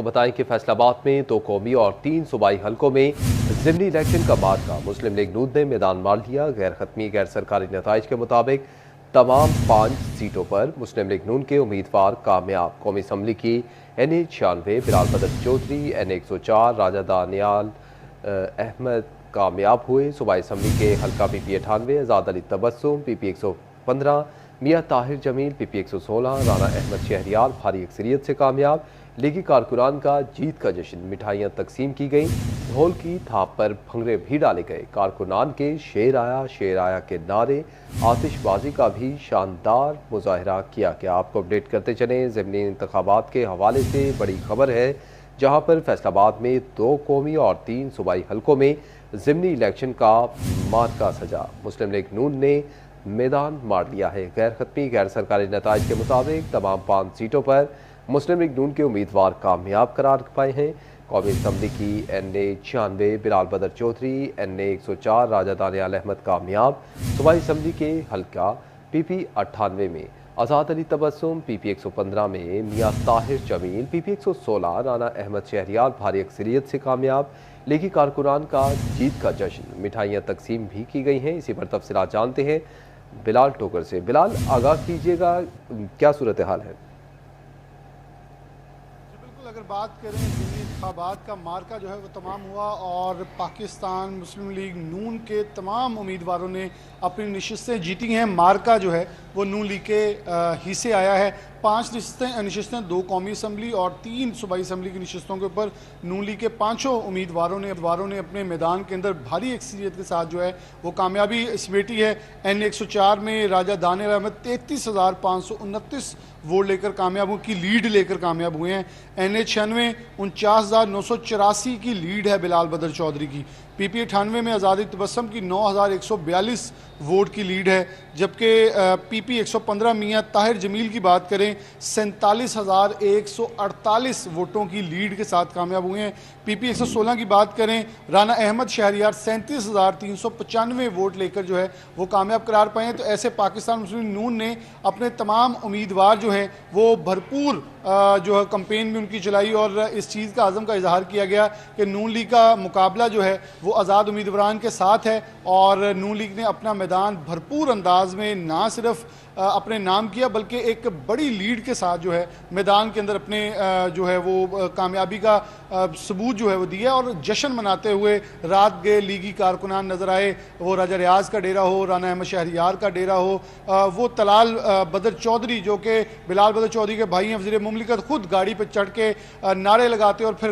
आपको बताएं कि फैसलाबाद में 2 कौमी और 3 सूबाई हलकों में ज़िमनी इलेक्शन का मार्का मुस्लिम लीग नून ने मैदान मार लिया। गैर खत्मी गैर सरकारी नताइज के मुताबिक तमाम 5 सीटों पर मुस्लिम लीग नून के उम्मीदवार कामयाब। कौमी असम्बली की NA 96 बिलाल बदर चौधरी, NA 104 राजा दानियाल अहमद कामयाब हुए। सूबाई असम्बली के हल्का PP 98 आज़ाद अली तबस्सुम PP 115, मियाँ ताहिर जमील PP 116, राना अहमद शहरियार भारी अक्सरियत से कामयाब। लीगी कारकुनान का जीत का जश्न, मिठाइयाँ तकसीम की गईं, ढोल की थाप पर भंगरे भी डाले गए। कारकुनान के शेर आया के नारे, आतिशबाजी का भी शानदार मुजाहरा किया गया। आपको अपडेट करते चलें ज़िमनी इंतखाबात के हवाले से बड़ी खबर है, जहां पर फैसलाबाद में 2 कौमी और 3 सूबाई हलकों में ज़िमनी इलेक्शन का मार्का सजा। मुस्लिम लीग नून ने मैदान मार लिया है। गैर खत्मी गैर सरकारी नताइज के मुताबिक तमाम 5 सीटों पर मुस्लिम लीग नून के उम्मीदवार कामयाब करार पाए हैं। कौमी असम्बली की NA 96 बिलाल बदर चौधरी, NA 104 राजा दानियाल अहमद कामयाब। सूबाई असम्बली के हल्का PP 98 में आज़ाद अली तबस्सुम, PP 115 में मियाँ ताहिर जमील, PP 116 राना अहमद शहरियार भारी अक्सरियत से कामयाब। लीगी कारकुनान का जीत का जश्न, मिठाइयाँ तकसीम भी की गई हैं। इसी पर तफसीलात जानते हैं बिलाल टोकर से। बिलाल, आगाह कीजिएगा, क्या सूरत हाल है? अगर बात करें ज़िमनी इंतखाबात का मार्का जो है वो तमाम हुआ और पाकिस्तान मुस्लिम लीग नून के तमाम उम्मीदवारों ने अपनी नशिस्तें जीती हैं। मार्का जो है वो नून लीग के हिस्से आया है। 5 नशिस्तें 2 कौमी असम्बली और 3 सूबाई असम्बली की नशिस्तों के ऊपर नून लीग के 5 उम्मीदवारों ने अपने मैदान के अंदर भारी अक्सरियत के साथ जो है वो कामयाबी समेटी है। NA 104 में राजा दानियाल अहमद 33,529 वोट लेकर कामयाब हुए की लीड लेकर कामयाब हुए हैं। NA 96 49,984 की लीड है बिलाल बदर चौधरी की। PP 98 में आज़ादी तबस्सुम की 9,142 वोट की लीड है, जबकि PP 115 मियाँ ताहिर जमील की बात करें 47,148 वोटों की लीड के साथ कामयाब हुए हैं। PP 116 की बात करें राना अहमद शहरियार 37,395 वोट लेकर जो है वो कामयाब करार पाए हैं। तो ऐसे पाकिस्तान मुस्लिम नून ने अपने तमाम उम्मीदवार जो हैं वो भरपूर जो है कंपेन में उनकी चलाई और इस चीज़ का आज़म का इजहार किया गया कि नून लीग का मुकाबला जो है वो आज़ाद उम्मीदवारान के साथ है और नून लीग ने अपना मैदान भरपूर अंदाज में ना सिर्फ अपने नाम किया बल्कि एक बड़ी लीड के साथ जो है मैदान के अंदर अपने जो है वो कामयाबी का सबूत जो है वो दिया और जश्न मनाते हुए रात गए लीगी कारकुनान नज़र आए। वो राजा रियाज का डेरा हो, राना अहमद शहरियार का डेरा हो, वो तलाल बदर चौधरी जो कि बिलाल बदर चौधरी के भाई हैं, वज़ीर मुमलिकत, खुद गाड़ी पर चढ़ के नारे लगाते और फिर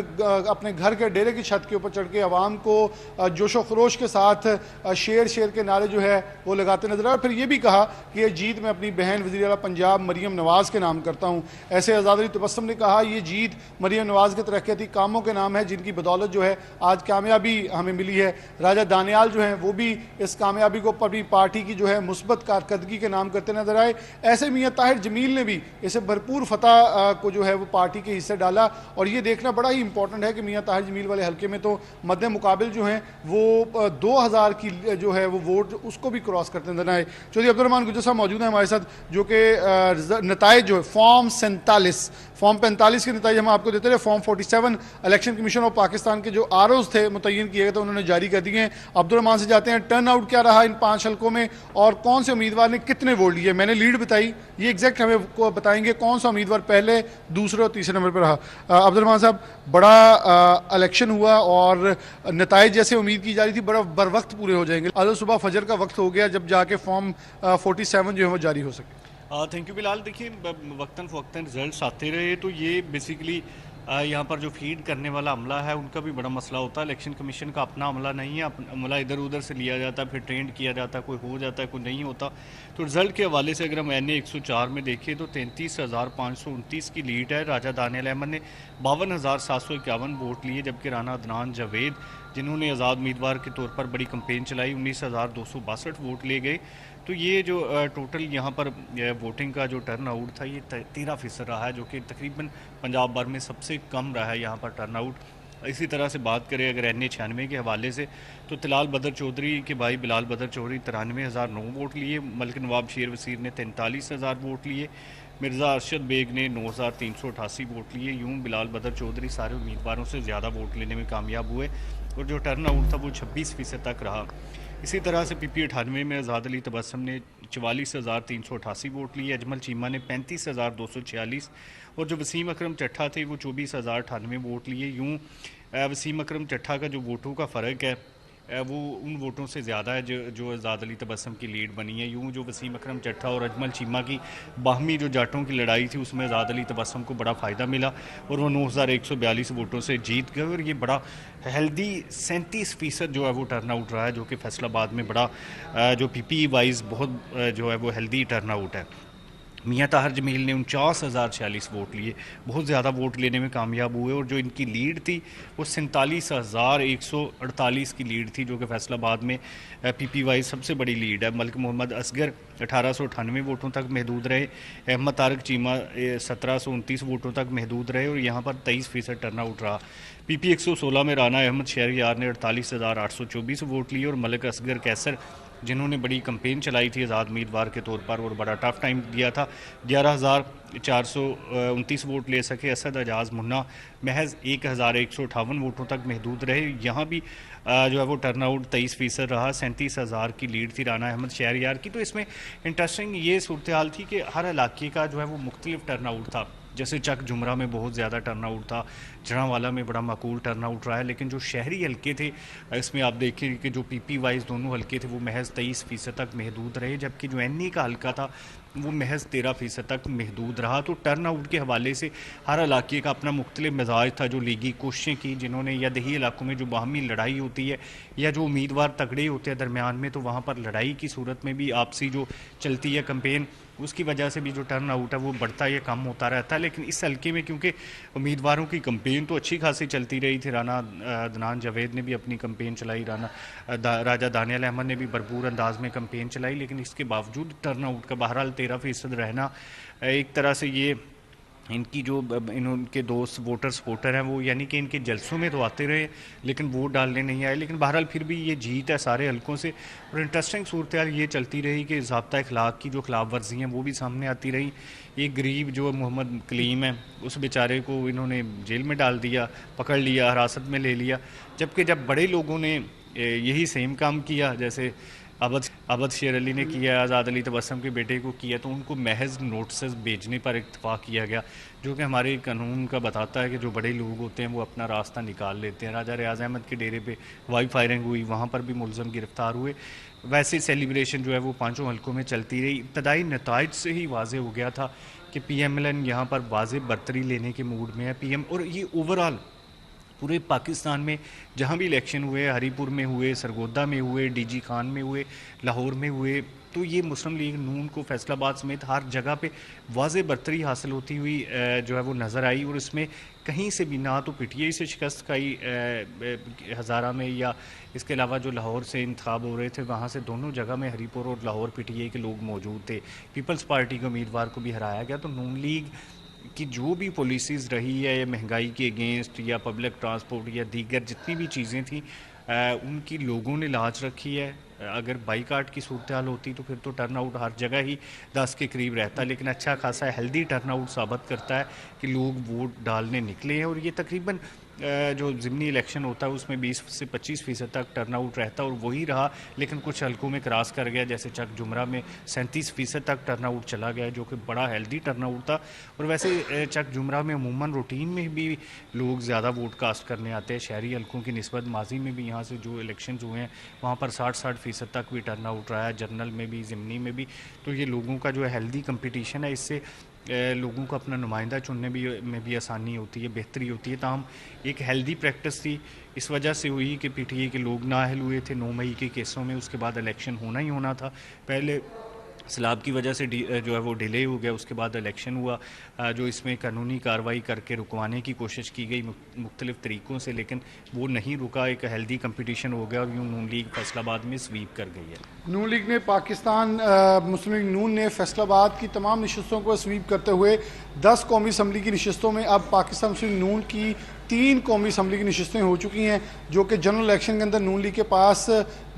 अपने घर के डेरे की छत के ऊपर चढ़ के आवाम को जोशो खरोश के साथ शेर शेर के नारे जो है वो लगाते नजर आए। फिर ये भी कहा कि ये जीत मैं अपनी बहन वज़ीर आला पंजाब मरियम नवाज़ के नाम करता हूँ। ऐसे आज़ाद अली तबस्सुम ने कहा ये जीत मरियम नवाज़ के तरक्याती कामों के नाम है जिनकी बदौलत जो है आज कामयाबी हमें मिली है। राजा दानियाल जो हैं वो भी इस कामयाबी को अपनी पार्टी की जो है मुस्बत कारकर्दगी के नाम करते नजर आए। ऐसे मियाँ ताहिर जमील ने भी इसे भरपूर फतह को जो है वो पार्टी के हिस्से डाला और ये देखना बड़ा ही इंपॉर्टेंट है कि मियाँ ताहिर जमील वाले हल्के में तो मद्दे मुकाबिल जो हैं वो 2000 की जो है वो वोट उसको भी क्रॉस करते नजर आए। चौधरी अब्दुर्रहमान गुज्जर साहब मौजूद हैं हमारे साथ, जो कि नताइज जो है फॉर्म 45 के नताइज हम आपको देते रहे। Form 47 election commission of Pakistan के जो ROs थे मुतय्यन किए गए थे उन्होंने जारी कर दिए हैं। अब्दुर्रहमान से जाते हैं, टर्न आउट क्या रहा इन 5 हल्कों में और कौन से उम्मीदवार ने कितने वोट लिए? मैंने लीड बताई, ये एग्जैक्ट हमें को बताएंगे कौन सा उम्मीदवार पहले, दूसरे और तीसरे नंबर पर रहा। अब्दुर्रहमान साहब, बड़ा इलेक्शन हुआ और नताइज जैसे उम्मीद की जा रही थी बड़ा बर वक्त पूरे हो जाएंगे, आज सुबह फजर का वक्त हो गया जब जाके फॉर्म 47 जो है वो जारी हो सके। Thank you Bilal. देखिए वक्तन फ़वक्तन रिजल्ट्स आते रहे तो ये बेसिकली यहाँ पर जो फीड करने वाला अमला है उनका भी बड़ा मसला होता है। इलेक्शन कमीशन का अपना अमला नहीं है, अमला इधर उधर से लिया जाता है, फिर ट्रेंड किया जाता है, कोई हो जाता है कोई नहीं होता। तो रिज़ल्ट के हवाले से अगर हम NA 104 में देखें तो 33,529 की लीड है। राजा दानियाल अहमद ने 52,751 वोट लिए, जबकि राना अदनान जावेद जिन्होंने आज़ाद उम्मीदवार के तौर पर बड़ी कंपेन चलाई 19,262 वोट ले गए। तो ये जो टोटल यहाँ पर वोटिंग का जो टर्न आउट था ये 13% रहा है, जो कि तकरीबन पंजाब भर में सबसे कम रहा है यहाँ पर टर्न आउट। इसी तरह से बात करें अगर NA 96 के हवाले से तो तलाल बदर चौधरी के भाई बिलाल बदर चौधरी 93,009 वोट लिए, मलिक नवाब शेर वसीर ने 43,000 वोट लिए, मिर्ज़ा अरशद बेग ने 9,388 वोट लिए। यूं बिलाल बदर चौधरी सारे उम्मीदवारों से ज़्यादा वोट लेने में कामयाब हुए और जो टर्न आउट था वो 26% तक रहा। इसी तरह से PP 98 में आज़ाद अली तबस्सुम ने 44,388 वोट लिए। अजमल चीमा ने 35,246 और जो वसीम अकरम चट्ठा थे वो 24,098 वोट लिए। यूं वसीम अकरम चट्ठा का जो वोटों का फ़र्क है वो उन वोटों से ज़्यादा है जो आज़ाद अली तबस्सुम की लीड बनी है। यूं जो वसीम अकरम चट्ठा और अजमल चीमा की बाहमी जो जाटों की लड़ाई थी उसमें आज़ाद अली तबस्सुम को बड़ा फ़ायदा मिला और वो 9,142 वोटों से जीत गए और ये बड़ा हेल्दी 37% जो है वो टर्न आउट रहा है, जो कि फैसलाबाद में बड़ा जो PP वाइज बहुत जो है वो हेल्दी टर्न आउट है। मियां ताहिर जमील ने 49,046 वोट लिए, बहुत ज़्यादा वोट लेने में कामयाब हुए और जो इनकी लीड थी वो 47,148 की लीड थी, जो कि फैसलाबाद में PP वाइज सबसे बड़ी लीड है। मलिक मोहम्मद असगर 1898 वोटों तक महदूद रहे। अहमद तारिक चीमा 1729 वोटों तक महदूद रहे और यहाँ पर 23% टर्न आउट रहा। PP 116 में राना अहमद शहरयार ने 48,824 वोट लिए और मलिक असगर कैसर जिन्होंने बड़ी कंपेन चलाई थी आज़ाद उम्मीदवार के तौर पर और बड़ा टफ टाइम दिया था, 11,429 वोट ले सके। असद एजाज मुन्ना महज 1,158 वोटों तक महदूद रहे। यहाँ भी जो है वो टर्न आउट 23% रहा। 37,000 की लीड थी राना अहमद शहरयार की। तो इसमें इंटरेस्टिंग ये सूरत हाल थी कि हर इलाके का जो है वो मुख्तलिफ टर्न आउट था। जैसे चक जुमरा में बहुत ज़्यादा टर्न आउट था, जड़ांवाला में बड़ा माकूल टर्न आउट रहा है, लेकिन जो शहरी हल्के थे इसमें आप देखें कि जो PP वाइज दोनों हल्के थे वो महज 23% तक महदूद रहे, जबकि जो NE का हल्का था वो महज 13% तक महदूद रहा। तो टर्न आउट के हवाले से हर इलाके का अपना मुख्तलिफ मिजाज था। जो लीगी कोशिशें की जिन्होंने, या देही इलाकों में जो बाहमी लड़ाई होती है या जो उम्मीदवार तगड़े होते हैं दरमियान में, तो वहाँ पर लड़ाई की सूरत में भी आपसी जो चलती है कंपेन, उसकी वजह से भी जो टर्न आउट है वो बढ़ता या कम होता रहता है। लेकिन इस हल्के में क्योंकि उम्मीदवारों की कंपेन तो अच्छी खासी चलती रही थी, राना अदनान जावेद ने भी अपनी कंपेन चलाई, राजा दानियल अहमद ने भी भरपूर अंदाज में कंपेन चलाई, लेकिन इसके बावजूद टर्न आउट का बहरहाल 13% रहना एक तरह से ये इनकी जो इनके दोस्त वोटर सपोर्टर हैं वो यानी कि इनके जलसों में तो आते रहे लेकिन वोट डालने नहीं आए, लेकिन बहरहाल फिर भी ये जीत है सारे हलकों से। और इंटरेस्टिंग सूरत हाल ये चलती रही कि ज़ाब्ता अखलाक की जो खिलाफ वर्जी हैं वो भी सामने आती रही। एक गरीब जो मोहम्मद कलीम है उस बेचारे को इन्होंने जेल में डाल दिया, पकड़ लिया, हिरासत में ले लिया, जबकि जब बड़े लोगों ने यही सेम काम किया, जैसे अबद शेर अली ने किया, आज़ाद अली तबस्सुम के बेटे को किया, तो उनको महज नोटिस भेजने पर इत्तफाक किया गया, जो कि हमारे कानून का बताता है कि जो बड़े लोग होते हैं वो अपना रास्ता निकाल लेते हैं। राजा रियाज अहमद के डेरे पे वाई फायरिंग हुई, वहाँ पर भी मुलज़म गिरफ्तार हुए। वैसे सेलिब्रेशन जो है वो पाँचों हलकों में चलती रही। इब्तदाई नताइज से ही वाज़े हो गया था कि PMLN यहाँ पर वाज़े बरतरी लेने के मूड में है। PM और ये ओवरऑल पूरे पाकिस्तान में जहाँ भी इलेक्शन हुए, हरीपुर में हुए, सरगोदा में हुए, DG खान में हुए, लाहौर में हुए, तो ये मुस्लिम लीग नून को फैसलाबाद समेत हर जगह पे वाज़े बरतरी हासिल होती हुई जो है वो नज़र आई। और इसमें कहीं से भी ना तो PTI से शिकस्त खाई हज़ारा में, या इसके अलावा जो लाहौर से इंतखाब हो रहे थे वहाँ से दोनों जगह में हरीपुर और लाहौर PTI के लोग मौजूद थे। पीपल्स पार्टी के उम्मीदवार को भी हराया गया। तो नून लीग की जो भी पॉलिसीज़ रही है, या महंगाई के अगेंस्ट, या पब्लिक ट्रांसपोर्ट, या दीगर जितनी भी चीज़ें थी उनकी लोगों ने लाज रखी है। अगर बाईकाट की सूरत हाल होती तो फिर तो टर्नआउट हर जगह ही 10 के करीब रहता, लेकिन अच्छा खासा हेल्दी टर्नआउट साबित करता है कि लोग वोट डालने निकले हैं। और ये तकरीबन जो ज़िमनी इलेक्शन होता है उसमें 20 से 25% तक टर्नआउट रहता है और वही रहा, लेकिन कुछ हलकों में क्रॉस कर गया, जैसे चक जुमरा में 37% तक टर्नआउट चला गया, जो कि बड़ा हेल्दी टर्नआउट था। और वैसे चक जुमरा में अमूमन रूटीन में भी लोग ज़्यादा वोट कास्ट करने आते हैं शहरी हलकों की निस्बत। माजी में भी यहाँ से जो इलेक्शन हुए हैं वहाँ पर 60% तक भी टर्नआउट रहा है, जनरल में भी, ज़िमनी में भी। तो ये लोगों का जो है हेल्दी कंपटीशन है, इससे लोगों को अपना नुमाइंदा चुनने में भी आसानी होती है, बेहतरी होती है। ताहम एक हेल्दी प्रैक्टिस थी, इस वजह से हुई कि PTI के लोग नाअहल हुए थे 9 मई के केसों में। उसके बाद इलेक्शन होना ही होना था, पहले सैलाब की वजह से जो है वो डिले हो गया, उसके बाद इलेक्शन हुआ, जो इसमें कानूनी कार्रवाई करके रुकवाने की कोशिश की गई मुख्तलिफ तरीक़ों से, लेकिन वो नहीं रुका। एक हेल्दी कंपटीशन हो गया और यूँ नून लीग फैसलाबाद में स्वीप कर गई है। नून लीग ने पाकिस्तान मुस्लिम लीग नून ने फैसलाबाद की तमाम नशस्तों को स्वीप करते हुए 10 कौमी असम्बली की नशस्तों में अब पाकिस्तान मुस्लिम लीग नून की 3 कौमी असम्बली की नशस्तें हो चुकी हैं, जो कि जनरल इलेक्शन के अंदर नून लीग के पास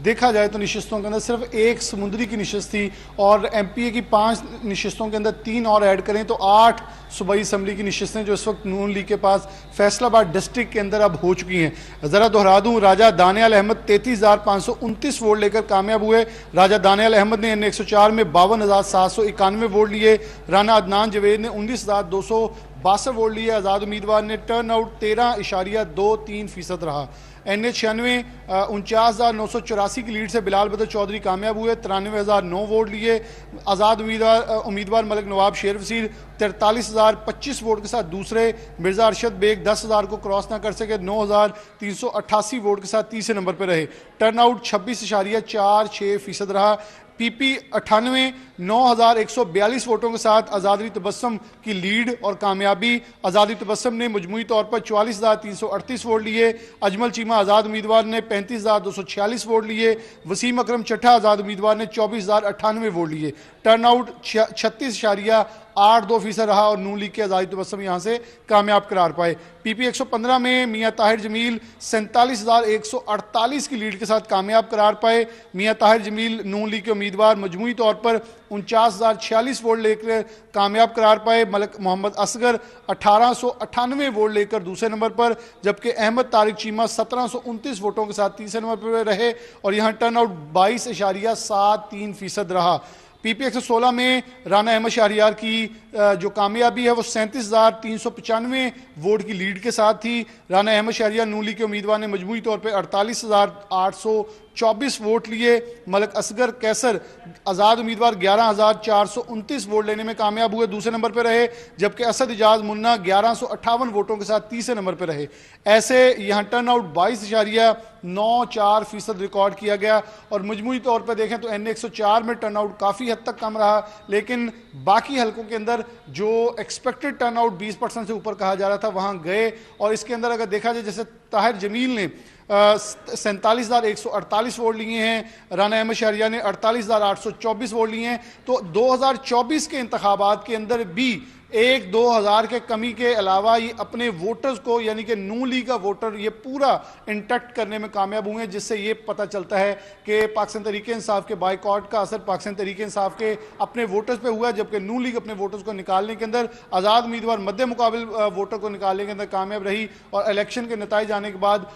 देखा जाए तो नशिस्तों के अंदर सिर्फ एक समुद्री की नशिस्त थी और MPA की 5 नशिस्तों के अंदर 3 और ऐड करें तो 8 सूबाई असम्बली की नशिस्तें जो इस वक्त नून लीग के पास फैसलाबाद डिस्ट्रिक्ट के अंदर अब हो चुकी हैं। ज़रा दोहरा दूँ, राजा दानियाल अहमद 33,529 वोट लेकर कामयाब हुए। राजा दानियाल अहमद ने N104 में 52,791 वोट लिए। राना अदनान जवेद ने 19,262 वोट लिए। आज़ाद उम्मीदवार ने टर्न आउट 13.23% रहा। N96 49,984 की लीड से बिलाल बदर चौधरी कामयाब हुए, 93,009 वोट लिए। आज़ाद उम्मीदवार मलिक नवाब शेर वसीर 43,025 वोट के साथ दूसरे। मिर्ज़ा अरशद बेग 10,000 को क्रॉस ना कर सके, 9,388 वोट के साथ तीसरे नंबर पर रहे। टर्न आउट 26.46% रहा। PP 98 9,142 वोटों के साथ आज़ादी तबस्सुम की लीड और कामयाबी। आज़ादी तबस्सुम ने मजमूई तौर पर 44,338 वोट लिए। अजमल चीमा आज़ाद उम्मीदवार ने 35,246 वोट लिए। वसीम अकरम चट्ठा आज़ाद उम्मीदवार ने 24,098 वोट लिए। टर्न आउट 36.82% रहा और नून लीग के आज़ादी तबस्सुम यहाँ से कामयाब करार पाए। PP 115 में मियाँ ताहिर जमील 47,148 की लीड के साथ कामयाब करार पाए। मियाँ ताहिर जमील नून लीग के उम्मीदवार मजमूई तौर पर 49,046 वोट लेकर कामयाब करार पाए। मलिक मोहम्मद असगर 1,898 वोट लेकर दूसरे नंबर पर, जबकि अहमद तारिक चीमा 1,729 वोटों के साथ तीसरे नंबर पर रहे और यहाँ टर्न आउट 22.73% रहा। PP 116 में राना अहमद शहरियार की जो कामयाबी है वो 37,395 वोट की लीड के साथ थी। राना अहमद शहरियार नून लीग के उम्मीदवार ने मजमूई तौर पर 48,824 वोट लिए। मलिक असगर कैसर आज़ाद उम्मीदवार 11,429 वोट लेने में कामयाब हुए, दूसरे नंबर पर रहे, जबकि असद इजाज मुन्ना 1158 वोटों के साथ तीसरे नंबर पर रहे। ऐसे यहाँ टर्न आउट 22.94% रिकॉर्ड किया गया और मजमूई तौर पर देखें तो N104 में टर्न आउट काफ़ी हद तक कम रहा, लेकिन बाकी हलकों के अंदर जो एक्सपेक्टेड टर्न आउट 20% से ऊपर कहा जा रहा था वहाँ गए। और इसके अंदर अगर देखा जाए, जैसे ताहिर जमील ने 47,148 वोट लिए हैं, राना अहमद शहरियार ने 48,824 वोट लिए हैं। तो 2024 के इंतखाबात के अंदर भी 1-2 हज़ार के कमी के अलावा ये अपने वोटर्स को, यानी कि नून लीग का वोटर ये पूरा इंटैक्ट करने में कामयाब हुए हैं, जिससे ये पता चलता है कि पाकिस्तान तहरीक इंसाफ के बाइकआउट का असर पाकिस्तान तहरीक इंसाफ के अपने वोटर्स पे हुआ, जबकि नून लीग अपने वोटर्स को निकालने के अंदर, आज़ाद उम्मीदवार मद्दे मुकाबिल वोटर को निकालने के अंदर कामयाब रही। और इलेक्शन के नतीजे आने के बाद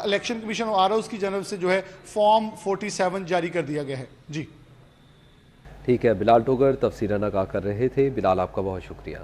इलेक्शन कमीशन और ROs की जानब से जो है फॉर्म 47 जारी कर दिया गया है। जी ठीक है, बिलाल टोगर तफसीरन आगाह कर रहे थे। बिलाल, आपका बहुत शुक्रिया।